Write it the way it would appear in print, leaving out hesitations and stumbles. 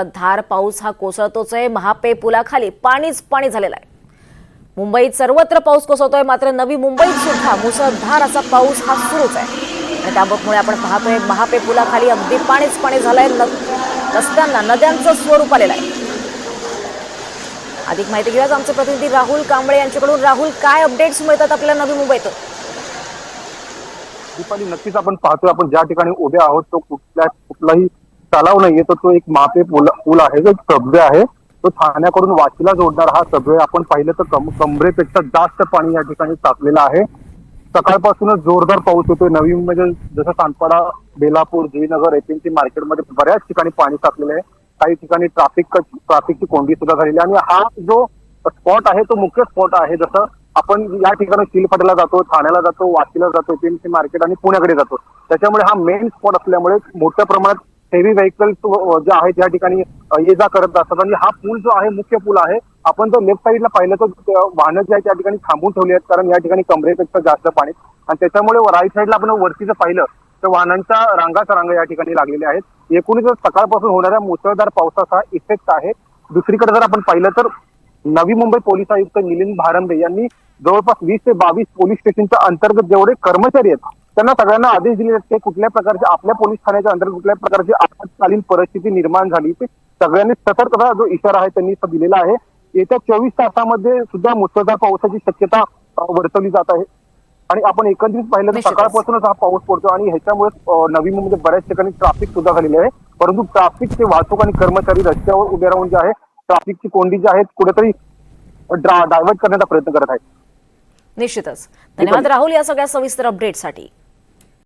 धार पाऊस हा कोसळतोच आहे। महापे पुलाखाली पाणीच पाणी झालेलं आहे। मुंबईत सर्वत्र पाऊस कोसळतोय, मात्र नवी मुंबईत सुद्धा मुसळधार असा पाऊस हा सुरूच आहे आणि त्यामुळे आपण पाहतोय महापे पुलाखाली अगदी पाणीच पाणी झालंय। रस्त्यांना नद्यांचं स्वरूप आलेलं आहे। अधिक माहिती घेऊयात आमचे प्रतिनिधी राहुल कांबळे यांच्याकडून। राहुल, काय अपडेट्स मिळतात आपल्याला नवी मुंबईतून? दीपाली, नक्कीच आपण पाहतोय, आपण ज्या ठिकाणी उभे आहोत तो कुठलाही तलाव नाहीये, तर तो एक महापे पूल आहे, जो सबवे आहे। तो ठाण्याकडून वाशीला जोडणारा हा सबवे आपण पाहिलं तर कमरेपेक्षा जास्त पाणी या ठिकाणी साचलेलं आहे। सकाळपासूनच जोरदार पाऊस होतोय। नवी मुंबई जसं सानपाडा, बेलापूर, जयनगर, एपीएमसी मार्केटमध्ये बऱ्याच ठिकाणी पाणी साचलेलं आहे। काही ठिकाणी ट्रॅफिकची कोंडी सुद्धा झालेली आहे आणि हा जो स्पॉट आहे तो मुख्य स्पॉट आहे। जसं आपण या ठिकाणी शिलफाट्याला जातो, ठाण्याला जातो, वाशीला जातो, एपीएमसी मार्केट आणि पुण्याकडे जातो, त्याच्यामुळे हा मेन स्पॉट असल्यामुळे मोठ्या प्रमाणात हेवी व्हेकल्स जे आहेत या ठिकाणी ये जा करत असतात आणि हा पूल जो आहे मुख्य पूल आहे। आपण जर लेफ्ट साईडला पाहिलं तर वाहनं जे आहेत त्या ठिकाणी थांबून ठेवली आहेत, कारण या ठिकाणी कमरेपेक्षा जास्त पाणी आणि त्याच्यामुळे राईट साईडला आपण वरती जर पाहिलं तर वाहनांच्या रांगा या ठिकाणी लागलेल्या आहेत। एकूणच सकाळपासून होणाऱ्या मुसळधार पावसाचा इफेक्ट आहे। दुसरीकडे जर आपण पाहिलं तर नवी मुंबई पोलीस आयुक्त मिलिंद भारंबे यांनी जवळपास 20 ते 22 पोलीस स्टेशनच्या अंतर्गत जेवढे कर्मचारी आहेत त्यांना सगळ्यांना आदेश दिले आहेत की कुठल्या प्रकारचे आपल्या पोलीस ठाण्याच्या अंतर्गत कुठल्या प्रकारची आपत्कालीन परिस्थिती निर्माण झाली ते सगळ्यांनी सतर्कता जो इशारा आहे त्यांनी दिलेला आहे। येत्या 24 तासामध्ये सुद्धा मुसळधार पावसाची शक्यता वर्तवली जात आहे आणि आपण एकंदरीत पाहिलं तर सकाळपासूनच हा पाऊस पडतो आणि ह्याच्यामुळे नवी मुंबईमध्ये बऱ्याच ठिकाणी ट्रॅफिक सुद्धा झालेले आहे। परंतु ट्रॅफिकचे वाहतूक आणि कर्मचारी रस्त्यावर उभे राहून जे आहे ट्रॅफिकची कोंडी जी आहेत कुठेतरी डायव्हर्ट करण्याचा प्रयत्न करत आहेत। निश्चितच धन्यवाद राहुल या सगळ्या सविस्तर अपडेटसाठी।